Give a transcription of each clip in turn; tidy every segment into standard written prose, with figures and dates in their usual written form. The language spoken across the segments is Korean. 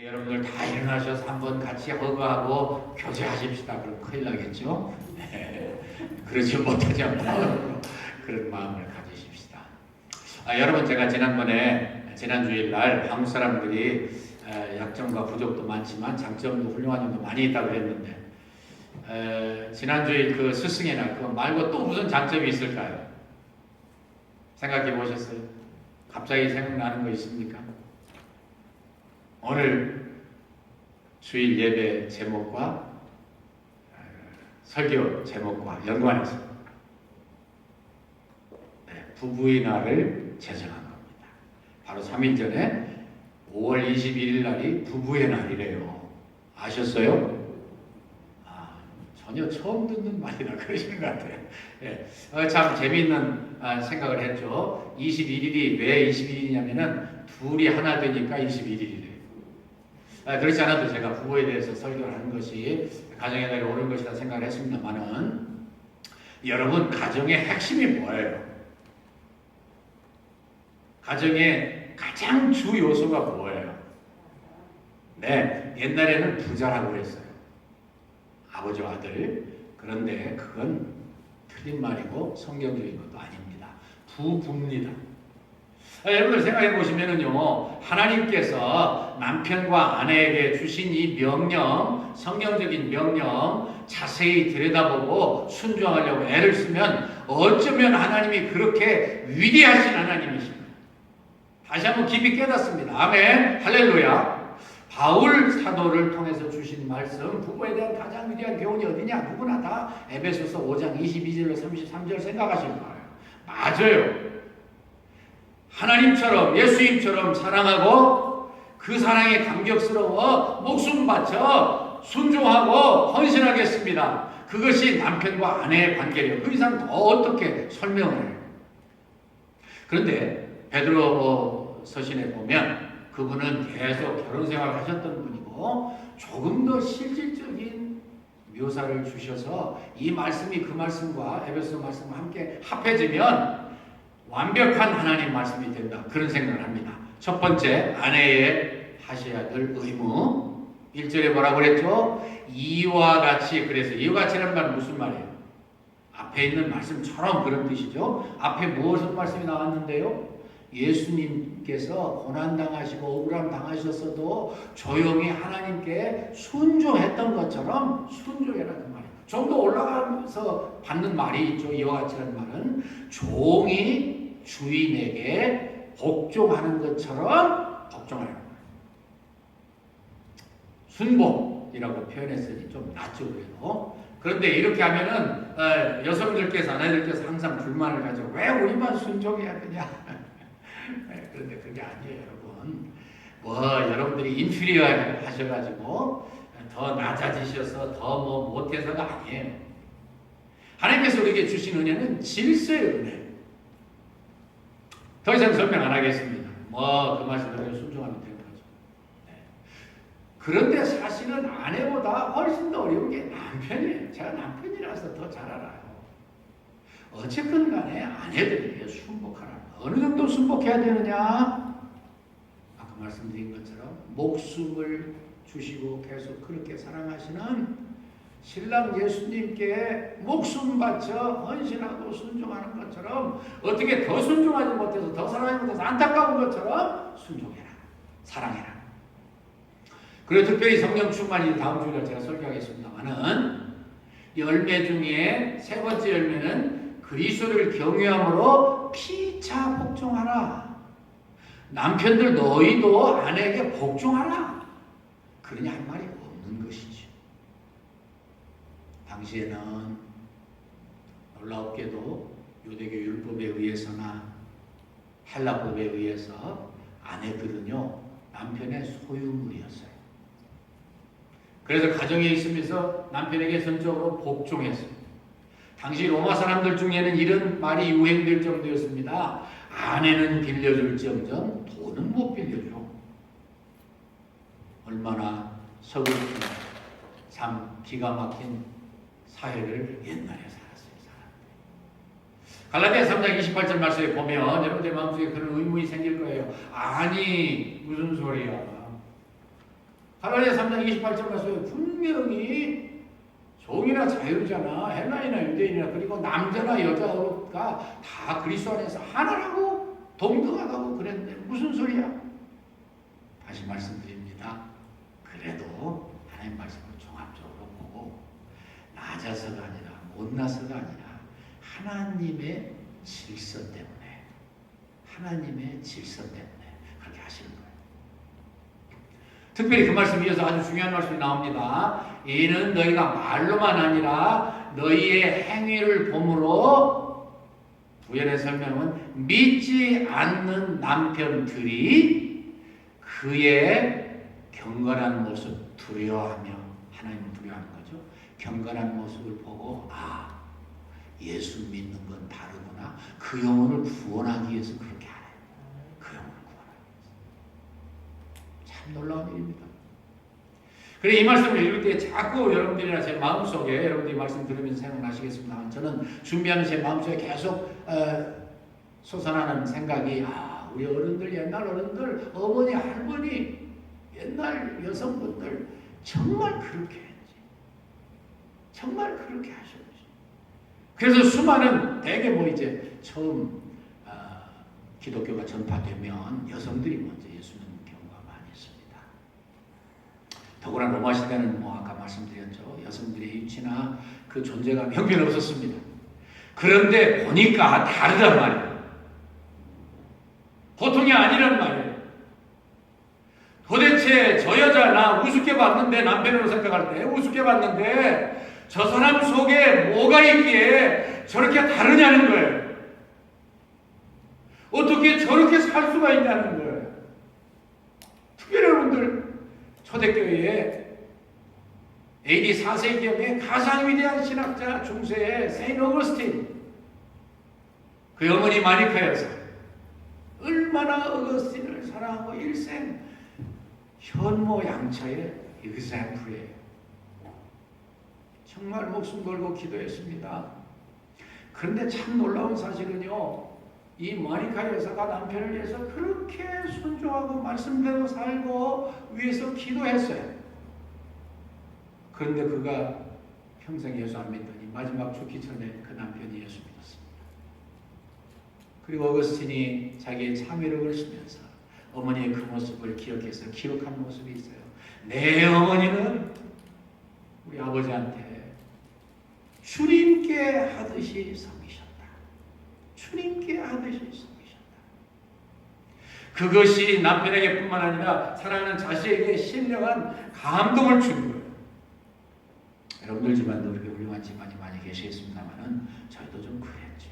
여러분들 다 일어나셔서 한번 같이 허그하고 교제하십시다. 그럼 큰일 나겠죠? 네. 그러지 못하자면 그런 마음을 가지십시다. 여러분, 제가 지난 주일날 한국 사람들이 약점과 부족도 많지만 장점도 훌륭한 점도 많이 있다고 그랬는데, 지난주에 그 스승의 날, 그거 말고 또 무슨 장점이 있을까요? 생각해 보셨어요? 갑자기 생각나는 거 있습니까? 오늘 주일 예배 제목과 설교 제목과 연관해서 부부의 날을 제정한 겁니다. 바로 3일 전에 5월 21일 날이 부부의 날이래요. 아셨어요? 전혀 처음 듣는 말이라 그러시는 것 같아요. 참 재미있는 생각을 했죠. 21일이 왜 21일이냐면은 둘이 하나 되니까 21일이래요. 그렇지 않아도 제가 부부에 대해서 설교를 하는 것이 가정의 날이 옳은 것이라 생각을 했습니다만은, 여러분, 가정의 핵심이 뭐예요? 가정의 가장 주 요소가 뭐예요? 네, 옛날에는 부자라고 그랬어요. 아버지와 아들. 그런데 그건 틀린 말이고 성경적인 것도 아닙니다. 부부입니다. 여러분들 생각해 보시면은요, 하나님께서 남편과 아내에게 주신 이 명령, 성경적인 명령 자세히 들여다보고 순종하려고 애를 쓰면 어쩌면 하나님이 그렇게 위대하신 하나님이십니다. 다시 한번 깊이 깨닫습니다. 아멘, 할렐루야. 바울 사도를 통해서 주신 말씀, 부부에 대한 가장 위대한 교훈이 어디냐? 누구나 다 에베소서 5장 22절로 33절 생각하실 거예요. 맞아요. 하나님처럼, 예수님처럼 사랑하고 그 사랑에 감격스러워 목숨 바쳐 순종하고 헌신하겠습니다. 그것이 남편과 아내의 관계예요. 그 이상 더 어떻게 설명을 해요? 그런데 베드로 서신에 보면 그분은 계속 결혼 생활을 하셨던 분이고 조금 더 실질적인 묘사를 주셔서 이 말씀이 그 말씀과 에베소 말씀과 함께 합해지면 완벽한 하나님 말씀이 된다. 그런 생각을 합니다. 첫 번째, 아내의 하셔야 될 의무. 1절에 뭐라고 그랬죠? 이와 같이. 그래서 이와 같이라는 말은 무슨 말이에요? 앞에 있는 말씀처럼 그런 뜻이죠. 앞에 무슨 말씀이 나왔는데요? 예수님께서 고난당하시고 억울함 당하셨어도 조용히 하나님께 순종했던 것처럼 순종해라 그 말이에요. 좀 더 올라가면서 받는 말이 있죠. 이와 같이라는 말은 종이 주인에게 복종하는 것처럼 복종하는 거예요. 순복이라고 표현했으니 좀 낫죠, 그래도. 그런데 이렇게 하면은 여성들께서, 아내들께서 항상 불만을 가지고 왜 우리만 순종해야 되냐? 그런데 그게 아니에요, 여러분. 여러분들이 인피리어 하셔가지고 더 낮아지셔서 더 못해서가 아니에요. 하나님께서 우리에게 주신 은혜는 질서의 은혜. 더 이상 설명 안 하겠습니다. 그 말씀대로 순종하면 되는 거죠. 네. 그런데 사실은 아내보다 훨씬 더 어려운 게 남편이에요. 제가 남편이라서 더 잘 알아요. 어쨌든 간에 아내들에게 순복하라. 어느 정도 순복해야 되느냐? 아까 말씀드린 것처럼 목숨을 주시고 계속 그렇게 사랑하시는 신랑 예수님께 목숨 바쳐 헌신하고 순종하는 것처럼, 어떻게 더 순종하지 못해서 더 사랑하지 못해서 안타까운 것처럼 순종해라. 사랑해라. 그리고 특별히 성령 충만이 다음 주일에 제가 설교하겠습니다만은, 열매 중에 세 번째 열매는 그리스도를 경외함으로 피차 복종하라. 남편들 너희도 아내에게 복종하라. 그러냐 할 말이 없는 것이죠. 당시에는 놀랍게도 유대교 율법에 의해서나 헬라법에 의해서 아내들은요, 남편의 소유물이었어요. 그래서 가정에 있으면서 남편에게 전적으로 복종했어요. 당시 로마 사람들 중에는 이런 말이 유행될 정도였습니다. 아내는 빌려줄지언정 돈은 못 빌려줘. 얼마나 서글픈 참 기가 막힌 사회를 옛날에 살았어요. 갈라디아 3장 28절 말씀에 보면 여러분들 마음속에 그런 의문이 생길 거예요. 아니 무슨 소리야. 갈라디아 3장 28절 말씀에 분명히 종이나 자유잖아, 헬라인이나 유대인이나 그리고 남자나 여자가 다 그리스도 안에서 하나라고 동등하다고 그랬는데 무슨 소리야? 다시 말씀드립니다. 그래도 하나님 말씀을 종합적으로 보고 낮아서가 아니라 못나서가 아니라 하나님의 질서 때문에 그렇게 하시는 거예요. 특별히 그 말씀 이어서 아주 중요한 말씀이 나옵니다. 이는 너희가 말로만 아니라 너희의 행위를 보므로, 부연의 설명은 믿지 않는 남편들이 그의 경건한 모습 두려워하며, 하나님을 두려워하는 거죠. 경건한 모습을 보고 예수 믿는 건 다르구나. 그 영혼을 구원하기 위해서 그렇게 하네. 그 영혼을 구원하기 위해서. 참 놀라운 일입니다. 그래, 이 말씀을 읽을 때 자꾸 여러분들이나 제 마음속에, 여러분들이 말씀 들으면서 생각나시겠습니다만, 저는 준비하는 제 마음속에 계속 솟아나는 생각이, 우리 어른들, 옛날 어른들, 어머니, 할머니, 옛날 여성분들 정말 그렇게 했지. 정말 그렇게 하셨지. 그래서 수많은, 대개 이제 처음 기독교가 전파되면 여성들이 먼저 예수 믿는 경우가 많이 있습니다. 더구나 로마 시대는 아까 말씀드렸죠. 여성들의 위치나 그 존재감이 형편없었습니다. 그런데 보니까 다르단 말이에요. 보통이 아니란 말이에요. 도대체 저 여자 나 우습게 봤는데, 남편으로 생각할 때 우습게 봤는데 저 사람 속에 뭐가 있기에 저렇게 다르냐는 거예요. 어떻게 저렇게 살 수가 있냐는 거예요. 특별히 여러분들 초대교회에 AD 4세기경에 가장 위대한 신학자 중세의 세인트 어거스틴, 그 어머니 마니카여서 얼마나 어거스틴을 사랑하고 일생 현모양처의 example이에요. 정말 목숨 걸고 기도했습니다. 그런데 참 놀라운 사실은요, 이 마니카 여사가 남편을 위해서 그렇게 순종하고 말씀대로 살고 위해서 기도했어요. 그런데 그가 평생 예수 안 믿더니 마지막 죽기 전에 그 남편이 예수 믿었습니다. 그리고 어거스틴이 자기의 참회를 걸으시면서 어머니의 그 모습을 기억해서 기억한 모습이 있어요. 내 어머니는 우리 아버지한테 주님께 하듯이 섬기셨다. 주님께 하듯이 섬기셨다. 그것이 남편에게 뿐만 아니라 사랑하는 자식에게 신령한 감동을 준 거예요. 여러분들 집안도 그렇게 훌륭한 집안이 많이 계시겠습니다만은 저희도 좀 그랬죠.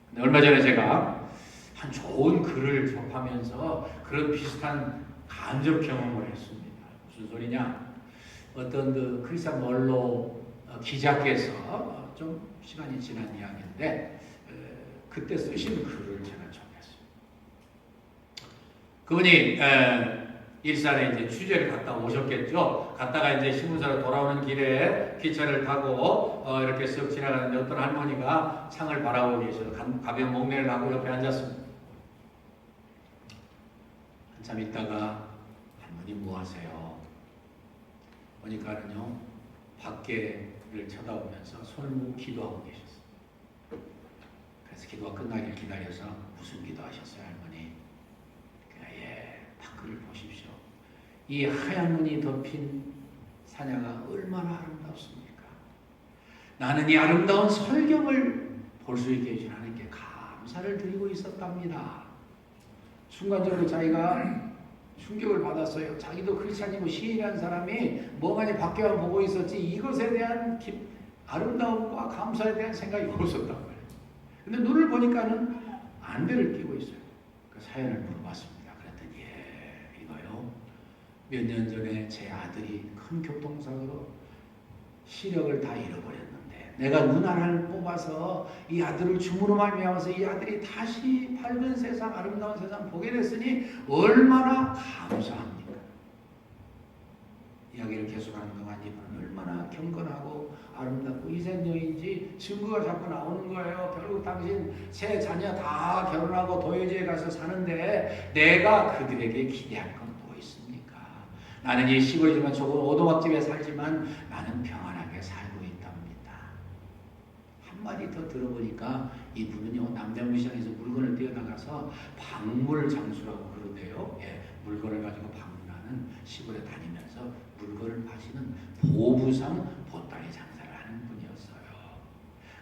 근데 얼마 전에 제가 한 좋은 글을 접하면서 그런 비슷한 간접 경험을 했습니다. 무슨 소리냐? 어떤 그 크리스찬 멀로 기자께서 좀 시간이 지난 이야기인데 그때 쓰신 글을 제가 접했어요. 그분이 일산에 이제 취재를 갔다 오셨겠죠. 갔다가 이제 신문사로 돌아오는 길에 기차를 타고 이렇게 쓱 지나가는데 어떤 할머니가 창을 바라보고 계셔서 가벼운 목례를 하고 옆에 앉았습니다. 한참 있다가 할머니 뭐 하세요? 보니까는요, 밖에를 쳐다보면서 손을 모으고 기도하고 계셨어요. 그래서 기도가 끝나길 기다려서 무슨 기도하셨어요, 할머니? 밖을 보십시오. 이 하얀 문이 덮인 사냐가 얼마나 아름답습니까? 나는 이 아름다운 설경을 볼 수 있게 해주신 하나님께 감사를 드리고 있었답니다. 순간적으로 자기가 충격을 받았어요. 자기도 크리스찬이고 시인이라는 사람이 멍하니 밖에만 보고 있었지 이것에 대한 아름다움과 감사에 대한 생각이 없었단 말이에요. 근데 눈을 보니까는 안대를 끼고 있어요. 그 사연을 물어봤습니다. 그랬더니 이거요. 몇 년 전에 제 아들이 큰 교통사고로 시력을 다 잃어버렸는데 내가 눈 하나를 뽑아서 이 아들을 주무로 말미암아서 이 아들이 다시 밝은 세상, 아름다운 세상 보게 됐으니 얼마나 감사합니까? 이야기를 계속하는 동안 이분은 얼마나 경건하고 아름답고 희생적인지 증거가 자꾸 나오는 거예요. 결국 당신 세 자녀 다 결혼하고 도요지에 가서 사는데 내가 그들에게 기대할 건 뭐 있습니까? 나는 이 시골이지만 조금 오두막집에 살지만 나는 평안하게 살고 있답니다. 한마디 더 들어보니까 이분은요, 남대문시장에서 물건을 떼어나가서 박물 장수라고 그러대요. 예, 물건을 가지고 방문하는 시골에 다니면서 물건을 파시는 보부상 보따리 장사를 하는 분이었어요.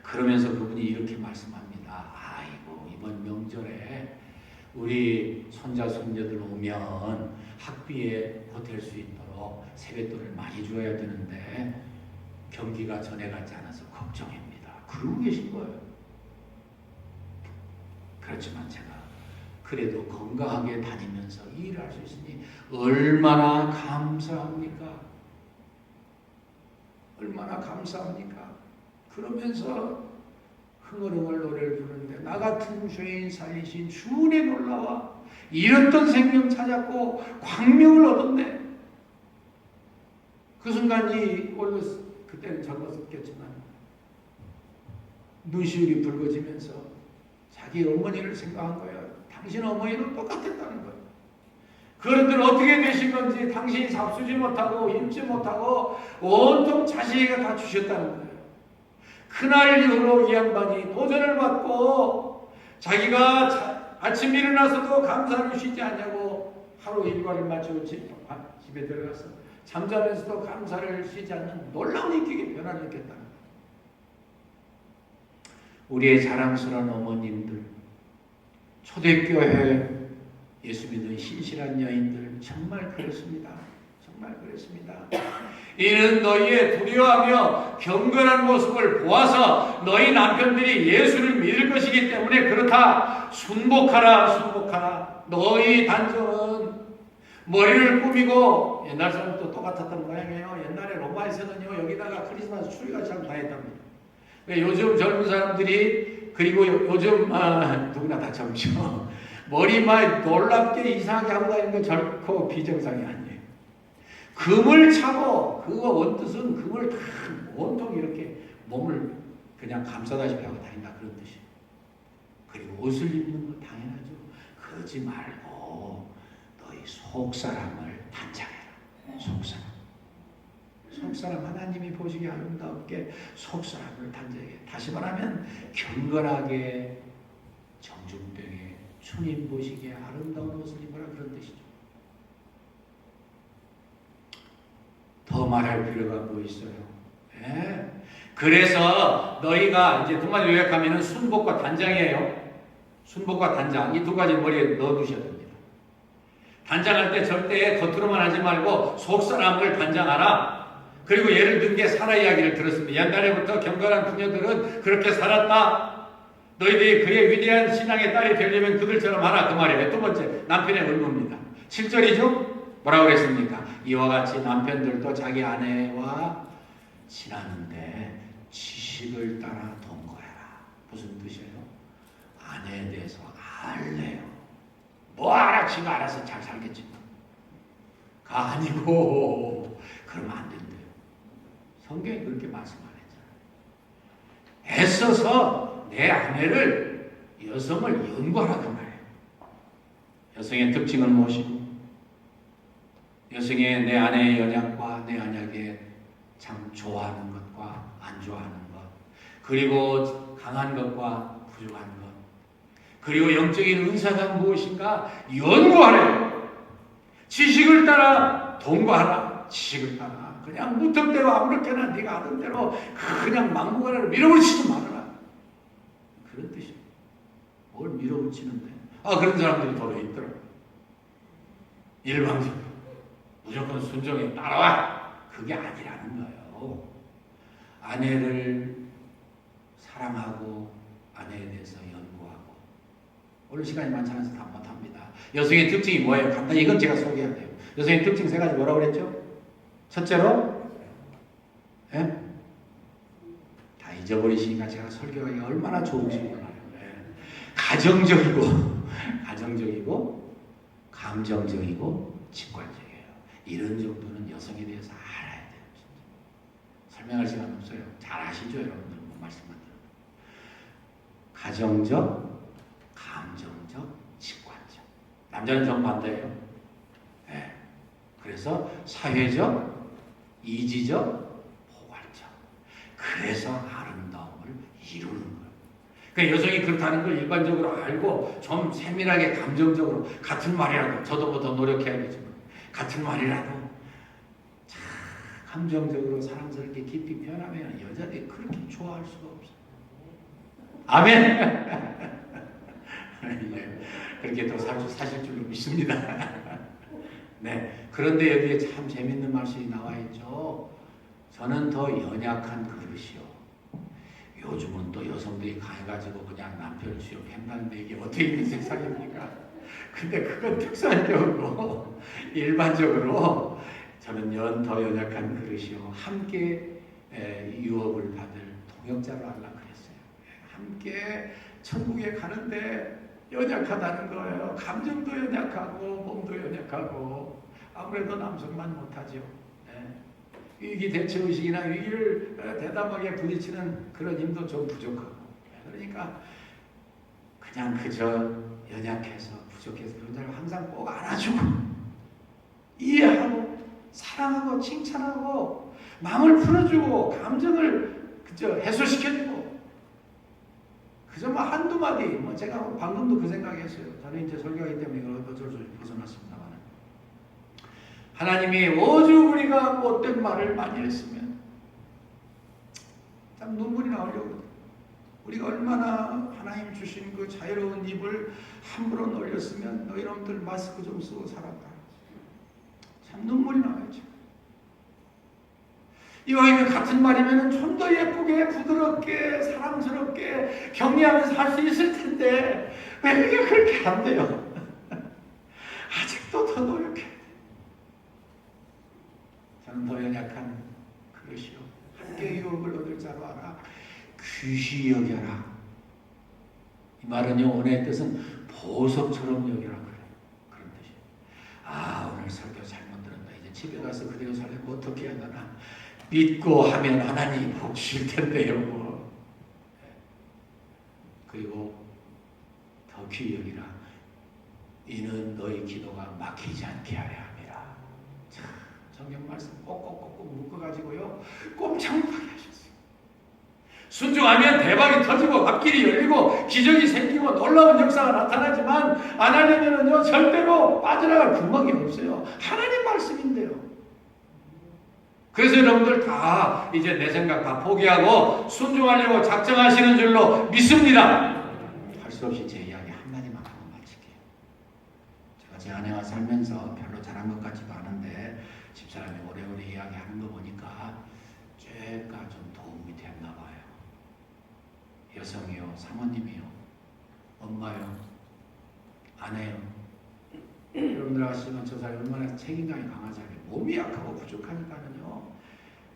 그러면서 그분이 이렇게 말씀합니다. 아이고, 이번 명절에 우리 손자 손녀들 오면 학비에 보탤 수 있도록 세뱃돈을 많이 줘야 되는데 경기가 전에 같지 않아서 걱정입니다. 그러고 계신 거예요. 그렇지만 제가 그래도 건강하게 다니면서 일을 할 수 있으니 얼마나 감사합니까? 얼마나 감사합니까? 그러면서 흥얼흥얼 노래를 부르는데 나 같은 죄인 살리신 주은혜 놀라와 잃었던 생명 찾았고 광명을 얻었네. 그 순간 그때는 젊었겠지만 눈시울이 붉어지면서 자기 어머니를 생각한 거예요. 당신 어머니는 똑같았다는 거예요. 그런들 어떻게 되신 건지 당신이 잡수지 못하고 입지 못하고 온통 자식에게 다 주셨다는 거예요. 그날 이후로 이 양반이 도전을 받고 자기가 아침 일어나서도 감사를 쉬지 않냐고 하루 일과를 마치고 집에 들어가서 잠자면서도 감사를 쉬지 않는 놀라운 인격의 변화를 느꼈다는 거예요. 우리의 자랑스러운 어머님들, 초대교회 예수 믿는 신실한 여인들 정말 그렇습니다. 정말 그렇습니다. 이는 너희의 두려워하며 경건한 모습을 보아서 너희 남편들이 예수를 믿을 것이기 때문에 그렇다. 순복하라, 순복하라. 너희 단정은 머리를 꾸미고 옛날 사람도 똑같았던 모양이에요. 옛날에 로마에서는요, 여기다가 크리스마스 추리가 참 다했답니다. 요즘 젊은 사람들이 그리고 요즘 누구나 다 젊죠. 머리만 놀랍게 이상하게 하고 다니는 건 결코 비정상이 아니에요. 금을 차고 그거 원뜻은 금을 다 온통 이렇게 몸을 그냥 감싸다시피 하고 다닌다 그런 뜻이에요. 그리고 옷을 입는 건 당연하죠. 그러지 말고 너희 속사람을 단장해라. 속사람. 속사람 하나님이 보시기에 아름답게 속사람을 단장해. 다시 말하면 경건하게 정중병에 주님 보시기에 아름다운 옷을 입어라 그런 뜻이죠. 더 말할 필요가 뭐 있어요? 예. 그래서 너희가 이제 두 마디 요약하면은 순복과 단장이에요. 순복과 단장 이 두 가지 머리에 넣어두셔야 됩니다. 단장할 때 절대 겉으로만 하지 말고 속사람을 단장하라. 그리고 예를 든 게 사라 이야기를 들었습니다. 옛날에부터 경건한 부녀들은 그렇게 살았다. 너희들이 그의 위대한 신앙의 딸이 되려면 그들처럼 하라 그 말이에요. 두 번째 남편의 의무입니다. 7절이죠? 뭐라고 그랬습니까? 이와 같이 남편들도 자기 아내와 지나는데 지식을 따라 동거해라. 무슨 뜻이에요? 아내에 대해서 알래요. 뭐 알아? 지가 알아서 잘 살겠지만. 아니고 그러면 안 된대요. 성경이 그렇게 말씀 안 했잖아요. 애써서 내 아내를 여성을 연구하라 그 말이에요. 여성의 특징을 모시고 여성의 내 아내의 연약과 내 아내에게 참 좋아하는 것과 안 좋아하는 것, 그리고 강한 것과 부족한 것, 그리고 영적인 은사가 무엇인가 연구하래요. 지식을 따라 동거하라. 지식을 따라 그냥 무턱대로 아무렇게나 네가 하던 대로 그냥 막무가내로 밀어붙이지 말아라. 그런 뜻이에요. 뭘 밀어붙이는데? 그런 사람들이 더러 있더라고요. 일방적으로 무조건 순종에 따라와. 그게 아니라는 거예요. 아내를 사랑하고 아내에 대해서 연구하고. 오늘 시간이 많지 않아서 다 못합니다. 여성의 특징이 뭐예요? 간단히 이건 제가 소개해야 돼요. 여성의 특징 세 가지 뭐라고 그랬죠? 첫째로 예? 다 잊어버리시니까 제가 설교하기가 얼마나 좋은지 몰라요. 예. 가정적이고 감정적이고 직관적이에요. 이런 정도는 여성에 대해서 알아야 돼요. 진짜. 설명할 시간 없어요. 잘 아시죠, 여러분들? 뭐 말씀만 들어도. 가정적, 감정적, 직관적. 남자는 정반대예요. 네. 그래서 사회적, 이지적, 포괄적. 그래서 아름다움을 이루는 거예요. 그러니까 여성이 그렇다는 걸 일반적으로 알고 좀 세밀하게 감정적으로 같은 말이라도 저도 뭐 더 노력해야겠지만 같은 말이라도 참 감정적으로 사랑스럽게 깊이 표현하면 여자들이 그렇게 좋아할 수가 없어요. 아멘. 그렇게 또 사실 줄로 믿습니다. 네. 그런데 여기에 참 재밌는 말씀이 나와 있죠. 저는 더 연약한 그릇이요. 요즘은 또 여성들이 가해가지고 그냥 남편을 수용한다는데 이게 어떻게 있는 세상입니까? 근데 그건 특수한적으로 일반적으로 저는 더 연약한 그릇이요. 함께 유업을 받을 동역자로 하려고 그랬어요. 함께 천국에 가는데 연약하다는 거예요. 감정도 연약하고 몸도 연약하고 아무래도 남성만 못하죠. 네. 위기 대처의식이나 위기를 대담하게 부딪히는 그런 힘도 좀 부족하고 그러니까 그냥 그저 연약해서 부족해서 그런 사람을 항상 꼭 안아주고 이해하고 사랑하고 칭찬하고 마음을 풀어주고 감정을 그저 해소시켜주고 그저 뭐 한두 마디 뭐 제가 방금도 그 생각했어요. 저는 이제 설교하기 때문에 이걸 어쩔 수 없이 벗어났습니다만 하나님이 오죽 우리가 못된 말을 많이 했으면 참 눈물이 나오려고 우리가 얼마나 하나님 주신 그 자유로운 입을 함부로 놀렸으면 너희놈들 마스크 좀 쓰고 살았다. 참 눈물이 나와야죠. 이왕이면 같은 말이면 좀 더 예쁘게 부드럽게 사랑스럽게 격려하면서 할 수 있을 텐데 왜 그게 그렇게 안 돼요? 아직도 더 노력해. 저는 더 연약한 그릇이요. 함께 유업을 얻을 자로 알아. 귀시 여겨라. 이 말은요, 오늘의 뜻은 보석처럼 여겨라. 그런 뜻이에요. 아, 오늘 설교 잘못 들었다. 이제 집에 가서 그대로 살려면 어떻게 해야 되나. 믿고 하면 하나님이 복 주실 텐데요. 뭐. 그리고 더 귀히 여기라. 이는 너희 기도가 막히지 않게 하려 함이라. 참, 성경 말씀 꼭꼭꼭꼭 묶어가지고요. 꼼짝하게 하셨어요. 순종하면 대박이 터지고 앞길이 열리고 기적이 생기고 놀라운 역사가 나타나지만 안 하려면요 절대로 빠져나갈 구멍이 없어요. 하나님 말씀인데요. 그래서 여러분들 다 이제 내 생각 다 포기하고 순종하려고 작정하시는 줄로 믿습니다. 할 수 없이 제 이야기 한마디만 하고 마칠게요. 제가 제 아내와 살면서 별로 잘한 것 같지도 않은데 집사람이 오래오래 이야기하는 거 보니까 죄가 좀 도움이 됐나 봐요. 여성이요, 사모님이요, 엄마요, 아내요. 여러분들 아시지만 저 사람이 얼마나 책임감이 강하잖아요. 몸이 약하고 부족하니까는요.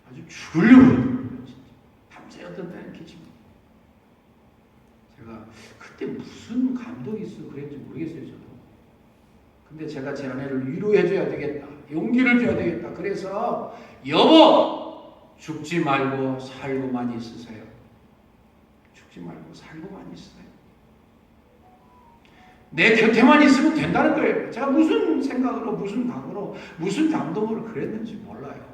아주 죽으려고 해요. 밤새 어떤 때는 기침입니다. 제가 그때 무슨 감동이 있어 그랬는지 모르겠어요. 저도. 근데 제가 제 아내를 위로해줘야 되겠다. 용기를 줘야 되겠다. 그래서 여보! 죽지 말고 살고만 있으세요. 죽지 말고 살고만 있으세요. 내 곁에만 있으면 된다는 거예요. 제가 무슨 생각으로 무슨 각오로 무슨 감동으로 그랬는지 몰라요.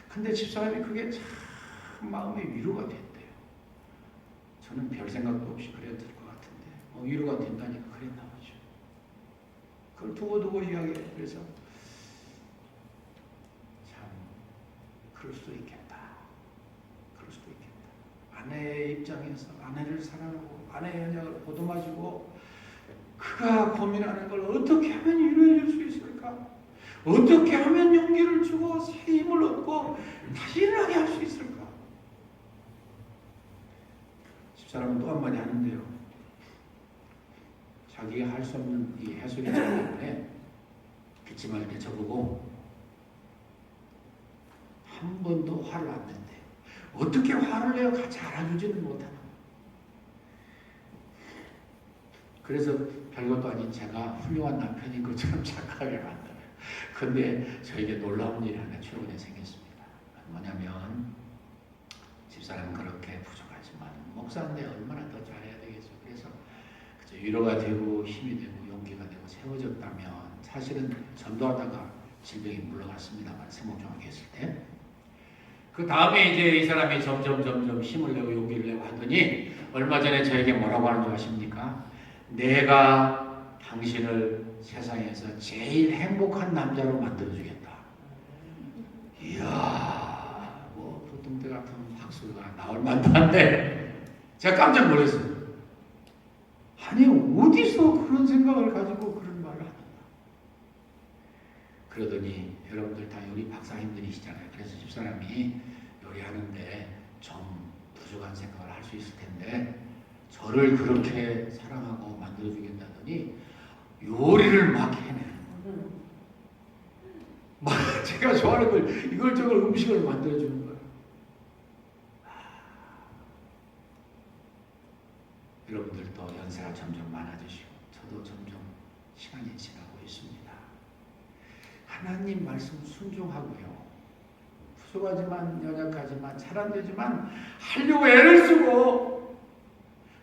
근데 집사람이 그게 참 마음의 위로가 됐대요. 저는 별 생각도 없이 그랬을 것 같은데 위로가 된다니까 그랬나 보죠. 그걸 두고두고 이야기해요. 그래서 참 그럴 수도 있겠다. 그럴 수도 있겠다. 아내의 입장에서 아내를 사랑하고 아내의 연약을 보듬어주고 그가 고민하는 걸 어떻게 하면 위로해 줄 수 있을까? 어떻게 하면 용기를 주고 새 힘을 얻고 다시 일어나게 할 수 있을까? 집사람은 또 한마디 하는데요. 자기가 할 수 없는 이 해소리 때문에 기침할 때 저보고 한 번도 화를 안 낸대요. 어떻게 화를 내요? 같이 알아주지는 못하나. 그래서 별것도 아닌 제가 훌륭한 남편인 것처럼 착하게 만들어요. 근데 저에게 놀라운 일이 하나 최근에 생겼습니다. 뭐냐면 집사람은 그렇게 부족하지만 목사인데 얼마나 더 잘해야 되겠죠. 그래서 위로가 되고 힘이 되고 용기가 되고 세워졌다면 사실은 전도하다가 질병이 물러갔습니다만 세목정하게 했을 때. 그 다음에 이제 이 사람이 점점 힘을 내고 용기를 내고 하더니 얼마 전에 저에게 뭐라고 하는 줄 아십니까? 내가 당신을 세상에서 제일 행복한 남자로 만들어주겠다. 이야, 뭐 보통 때 같은 박수가 나올 만도 한데 제가 깜짝 놀랐어요. 아니 어디서 그런 생각을 가지고 그런 말을 하는가. 그러더니 여러분들 다 요리 박사님들이시잖아요. 그래서 집사람이 요리하는데 좀 부족한 생각을 할 수 있을 텐데 저를 그렇게 사랑하고 만들어주겠다더니 요리를 막 해내요. 막 제가 좋아하는 걸 이걸저걸 음식을 만들어주는 거예요. 여러분들도 연세가 점점 많아지시고 저도 점점 시간이 지나고 있습니다. 하나님 말씀 순종하고요. 부족하지만 연약하지만 잘 안 되지만 하려고 애를 쓰고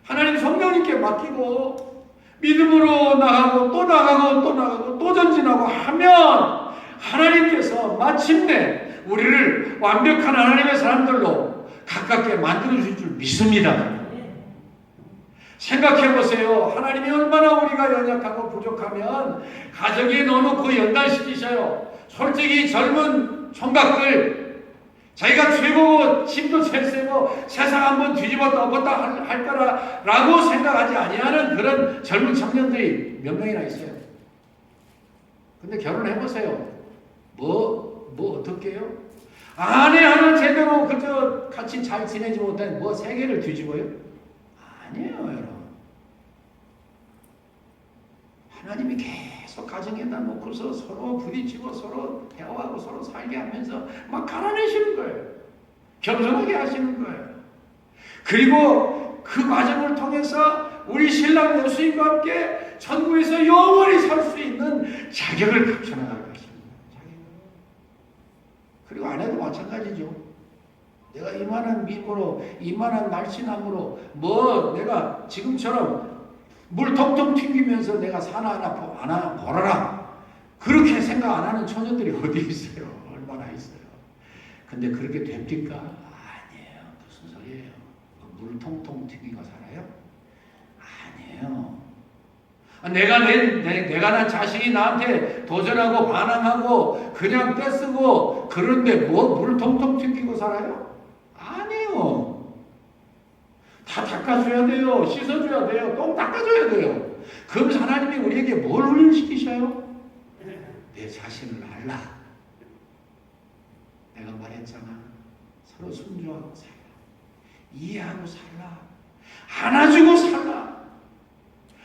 하나님 성령님께 맡기고 믿음으로 나가고 또 나가고 또 나가고 또 전진하고 하면 하나님께서 마침내 우리를 완벽한 하나님의 사람들로 가깝게 만들어 주실 줄 믿습니다. 생각해 보세요. 하나님이 얼마나 우리가 연약하고 부족하면 가정에 넣어놓고 연단시키셔요. 솔직히 젊은 총각들 자기가 최고고 힘도 제일 세고 세상 한번 뒤집었다 엎었다 할 거라고 생각하지 아니하는 그런 젊은 청년들이 몇 명이나 있어요. 근데 결혼해 보세요. 뭐 어떻게 해요? 아내 하나 제대로 그저 같이 잘 지내지 못한 뭐 세계를 뒤집어요? 아니에요, 여러분. 하나님이 계속 가정에다 놓고서 서로 부딪히고 서로 대화하고 서로 살게 하면서 막 갈아내시는 거예요. 겸손하게 하시는 거예요. 그리고 그 과정을 통해서 우리 신랑 예수님과 함께 천국에서 영원히 살 수 있는 자격을 갖춰나갈 것입니다. 그리고 아내도 마찬가지죠. 내가 이만한 미모로 이만한 날씬함으로 뭐 내가 지금처럼 물 텅텅 튀기면서 내가 사나 하나 벌어라 그렇게 생각 안 하는 처녀들이 어디 있어요? 얼마나 있어요? 근데 그렇게 됩니까? 아니에요. 무슨 소리예요? 물 텅텅 튀기고 살아요? 아니에요. 내가 난 자식이 나한테 도전하고 반항하고 그냥 떼쓰고 그런데 뭐 물 텅텅 튀기고 살아요? 아니에요. 다 닦아줘야 돼요. 씻어줘야 돼요. 똥 닦아줘야 돼요. 그럼 하나님이 우리에게 뭘 훈련시키셔요? 내 자신을 알라. 내가 말했잖아. 서로 순종하고 살라. 이해하고 살라. 안아주고 살라.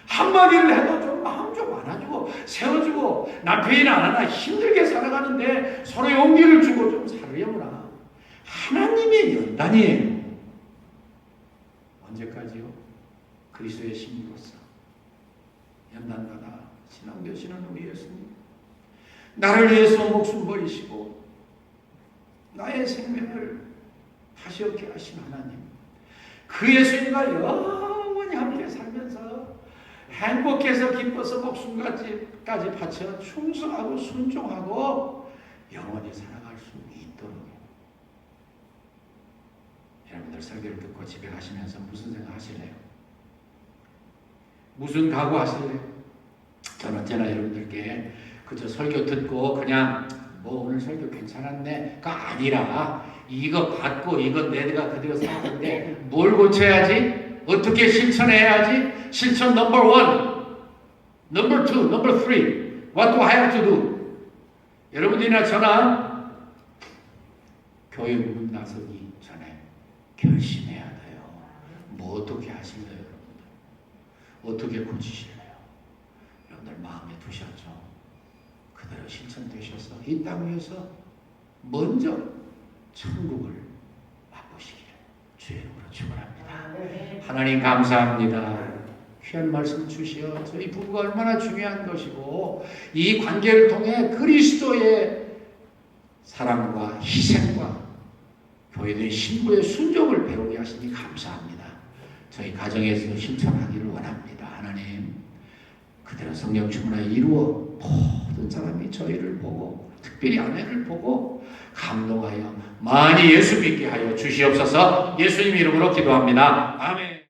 한마디를 해도 좀 마음 좀 안아주고 세워주고 남편이나 안 하나 힘들게 살아가는데 서로 용기를 주고 좀 살려보라. 하나님의 연단이에요. 언제까지요? 그리스도의 신부로서 연단받아 신앙 되시는 우리 예수님, 나를 위해서 목숨 버리시고 나의 생명을 다시 얻게 하신 하나님, 그 예수님과 영원히 함께 살면서 행복해서 기뻐서 목숨까지 바쳐 충성하고 순종하고 영원히 살아갈 수 있도록. 여러분들 설교를 듣고 집에 가시면서 무슨 생각 하실래요? 무슨 각오 하실래요? 저는 언제나 여러분들께 그저 설교 듣고 그냥 뭐 오늘 설교 괜찮았네가 아니라 이거 받고 이거 내가 그대로 살았는데 뭘 고쳐야지? 어떻게 실천해야지? 실천 넘버 1, 넘버 2, 넘버 3 What do I have to do? 여러분들이나 저나 교회 문 나서기 전에 결심해야 돼요. 뭐 어떻게 하실래요, 여러분들? 어떻게 고치실래요? 여러분들 마음에 두셨죠? 그대로 실천되셔서 이 땅 위에서 먼저 천국을 맛보시기를 주의 이름으로 축원합니다. 하나님 감사합니다. 귀한 말씀 주시어 저희 부부가 얼마나 중요한 것이고 이 관계를 통해 그리스도의 사랑과 희생과 교회의 신부의 순종을 배우게 하시니 감사합니다. 저희 가정에서 실천하기를 원합니다. 하나님 그대로 성령 충만하여 이루어 모든 사람이 저희를 보고 특별히 아내를 보고 감동하여 많이 예수 믿게 하여 주시옵소서. 예수님 이름으로 기도합니다. 아멘.